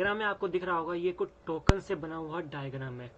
Diagram में आपको दिख रहा होगा ये कुछ टोकन से बना हुआ डायग्राम है।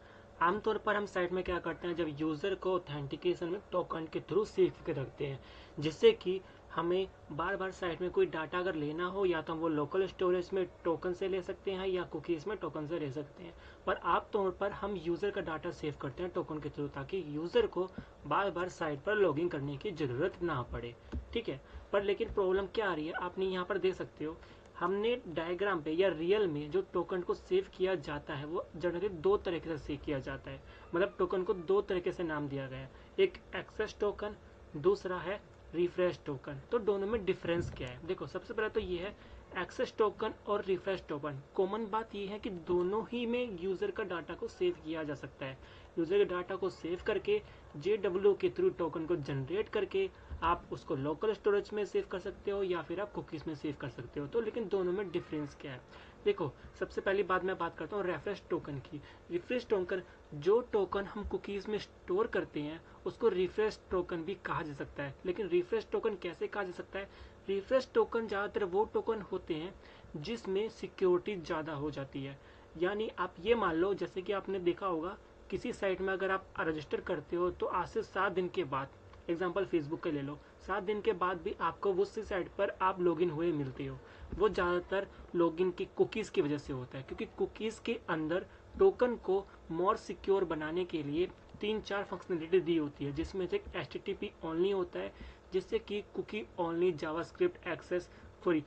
आमतौर पर हम साइट में क्या करते हैं, जब यूजर को ऑथेंटिकेशन में टोकन के थ्रू सेव के रखते हैं, जिससे कि हमें बार बार साइट में कोई डाटा अगर लेना हो या तो हम वो लोकल स्टोरेज में टोकन से ले सकते हैं या कुकीज में टोकन से ले सकते हैं। पर आमतौर पर हम यूजर का डाटा सेव करते हैं टोकन के थ्रू, ताकि यूजर को बार बार साइट पर लॉगिन करने की जरूरत ना पड़े। ठीक है, पर लेकिन प्रॉब्लम क्या आ रही है, आपने यहाँ पर देख सकते हो हमने डायग्राम पे या रियल में जो टोकन को सेव किया जाता है वो जनरली दो तरीके से सेव किया जाता है। मतलब टोकन को दो तरीके से नाम दिया गया है, एक एक्सेस टोकन, दूसरा है रिफ्रेश टोकन। तो दोनों में डिफरेंस क्या है, देखो सबसे पहले तो ये है एक्सेस टोकन और रिफ्रेश टोकन। कॉमन बात ये है कि दोनों ही में यूजर का डाटा को सेव किया जा सकता है। यूजर के डाटा को सेव करके JW के थ्रू टोकन को जनरेट करके आप उसको लोकल स्टोरेज में सेव कर सकते हो या फिर आप कुकीज में सेव कर सकते हो। तो लेकिन दोनों में डिफरेंस क्या है, देखो सबसे पहली बात मैं बात करता हूँ रेफ्रेश टोकन की। रिफ्रेश टोकन, जो टोकन हम कुकीज में स्टोर करते हैं उसको रिफ्रेश टोकन भी कहा जा सकता है। लेकिन रिफ्रेश टोकन कैसे कहा जा सकता है, रिफ्रेश टोकन ज़्यादातर वो टोकन होते हैं जिसमें सिक्योरिटी ज़्यादा हो जाती है। यानी आप ये मान लो, जैसे कि आपने देखा होगा किसी साइट में अगर आप रजिस्टर करते हो तो आज से 7 दिन के बाद, एग्जाम्पल फेसबुक का ले लो, 7 दिन के बाद भी आपको उसी साइट पर आप लॉगिन हुए मिलते हो। वो ज़्यादातर लॉगिन की कुकीज़ की वजह से होता है, क्योंकि कुकीज़ के अंदर टोकन को मोर सिक्योर बनाने के लिए 3-4 फंक्शनलिटी दी होती है, जिसमें से एक HTTP ओनली होता है, जिससे कि cookie only JavaScript access, sorry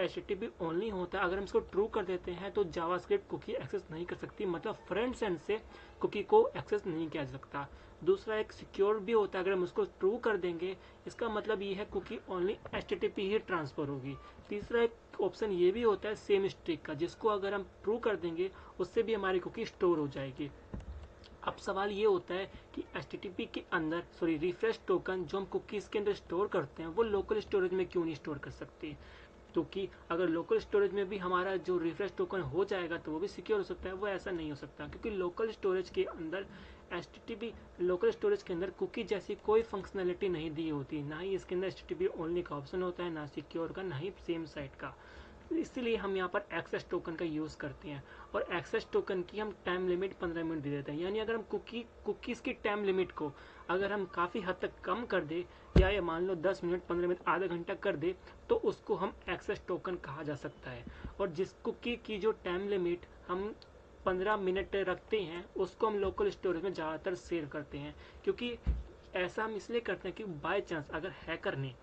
HTTP only होता है। अगर हम इसको ट्रू कर देते हैं तो जावास्क्रिप्ट कुकी एक्सेस नहीं कर सकती, मतलब फ्रंट एंड से कुकी को एक्सेस नहीं किया जा सकता। दूसरा एक सिक्योर भी होता है, अगर हम उसको ट्रू कर देंगे इसका मतलब ये है कुकी ओनली HTTP ही ट्रांसफर होगी। तीसरा एक ऑप्शन ये भी होता है सेम स्ट्रिक का, जिसको अगर हम ट्रू कर देंगे उससे भी हमारी कुकी स्टोर हो जाएगी। अब सवाल ये होता है कि HTTP के अंदर, सॉरी रिफ्रेश टोकन जो हम कुकीज़ के अंदर स्टोर करते हैं वो लोकल स्टोरेज में क्यों नहीं स्टोर कर सकते। क्योंकि अगर लोकल स्टोरेज में भी हमारा जो रिफ्रेश टोकन हो जाएगा तो वो भी सिक्योर हो सकता है, वो ऐसा नहीं हो सकता, क्योंकि लोकल स्टोरेज के अंदर HTTP, लोकल स्टोरेज के अंदर कुकी जैसी कोई फंक्शनैलिटी नहीं दी होती, ना ही इसके अंदर HTTP ओनली का ऑप्शन होता है, ना सिक्योर का, ना ही सेम साइट का। इसीलिए हम यहाँ पर एक्सेस टोकन का यूज़ करते हैं। और एक्सेस टोकन की हम टाइम लिमिट 15 मिनट दे देते हैं। यानी अगर हम कुकीज़ की टाइम लिमिट को अगर हम काफ़ी हद तक कम कर दे, या ये मान लो 10 मिनट, 15 मिनट, आधा घंटा कर दे, तो उसको हम एक्सेस टोकन कहा जा सकता है। और जिस कुकी की जो टाइम लिमिट हम 15 मिनट रखते हैं उसको हम लोकल स्टोरेज में ज़्यादातर सेव करते हैं। क्योंकि ऐसा हम इसलिए करते हैं कि बाय चांस अगर हैकर ने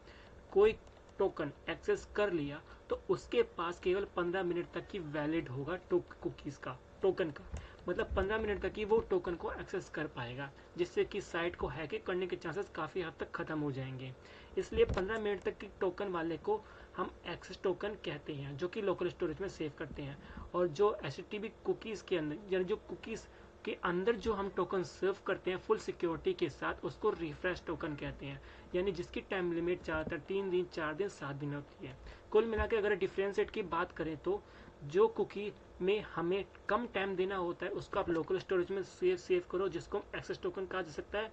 कोई टोकन एक्सेस कर लिया तो उसके पास केवल 15 मिनट तक ही वैलिड होगा कुकीज़ का, टोकन का। मतलब 15 मिनट तक ही वो टोकन को एक्सेस कर पाएगा, जिससे कि साइट को हैक करने के चांसेस काफ़ी हद तक ख़त्म हो जाएंगे। इसलिए 15 मिनट तक की टोकन वाले को हम एक्सेस टोकन कहते हैं, जो कि लोकल स्टोरेज में सेव करते हैं। और जो HTTP कुकीज़ के अंदर, यानी जो कुकीज़ के अंदर जो हम टोकन सर्व करते हैं फुल सिक्योरिटी के साथ, उसको रिफ्रेश टोकन कहते हैं। यानी जिसकी टाइम लिमिट ज़्यादातर 3 दिन, 4 दिन, 7 दिन होती है। कुल मिला के अगर डिफरेंशिएट की बात करें तो जो कुकी में हमें कम टाइम देना होता है उसको आप लोकल स्टोरेज में सेव करो, जिसको एक्सेस टोकन कहा जा सकता है।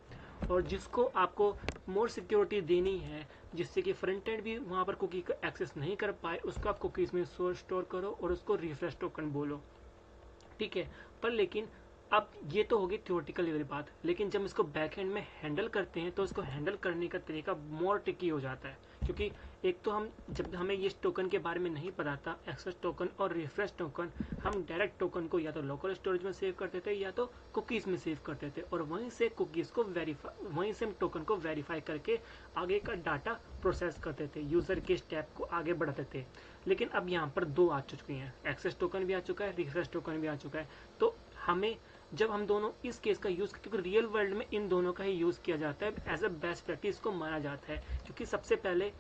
और जिसको आपको मोर सिक्योरिटी देनी है, जिससे कि फ्रंट एंड भी वहाँ पर कुकी का एक्सेस नहीं कर पाए, उसको आप कुकीज़ में स्टोर करो और उसको रिफ्रेश टोकन बोलो। ठीक है, पर लेकिन अब ये तो होगी थियोरटिकल लेवल बात, लेकिन जब इसको बैक एंड में हैंडल करते हैं तो इसको हैंडल करने का तरीका मोर ट्रिकी हो जाता है। क्योंकि एक तो हम, जब हमें ये टोकन के बारे में नहीं पता था, एक्सेस टोकन और रिफ्रेश टोकन, हम डायरेक्ट टोकन को या तो लोकल स्टोरेज में सेव करते थे या तो कुकीज़ में सेव करते थे, और वहीं से कुकीज़ को वेरीफाई, वहीं से हम टोकन को वेरीफाई करके आगे का डाटा प्रोसेस करते थे, यूज़र के स्टेप को आगे बढ़ाते थे। लेकिन अब यहाँ पर दो आ चुकी हैं, एक्सेस टोकन भी आ चुका है, रिफ्रेश टोकन भी आ चुका है। तो हमें, जब हम दोनों इस केस का यूज़, क्योंकि रियल वर्ल्ड में इन दोनों का ही यूज़ किया जाता है, एज अ बेस्ट प्रैक्टिस को माना जाता है। क्योंकि सबसे पहले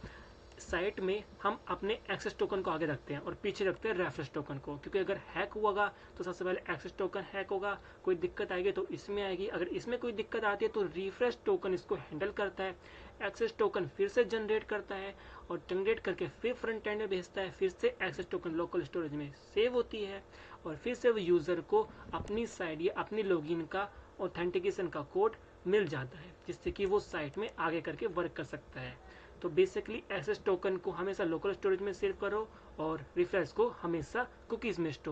साइट में हम अपने एक्सेस टोकन को आगे रखते हैं और पीछे रखते हैं रेफरेंस टोकन को, क्योंकि अगर हैक हुआ तो सबसे पहले एक्सेस टोकन हैक होगा, कोई दिक्कत आएगी तो इसमें आएगी, अगर इसमें कोई दिक्कत आती है तो रिफ्रेश टोकन इसको हैंडल करता है, एक्सेस टोकन फिर से जनरेट करता है, और जनरेट करके फिर फ्रंट एंड में भेजता है, फिर से एक्सेस टोकन लोकल स्टोरेज में सेव होती है, और फिर से वो यूज़र को अपनी साइट या अपनी लॉगिन का ऑथेंटिकेशन का कोड मिल जाता है, जिससे कि वो साइट में आगे करके वर्क कर सकता है। तो बेसिकली एक्सेस टोकन को हमेशा लोकल स्टोरेज में सेव करो और रिफ्रेश को हमेशा कुकीज़ में स्टोर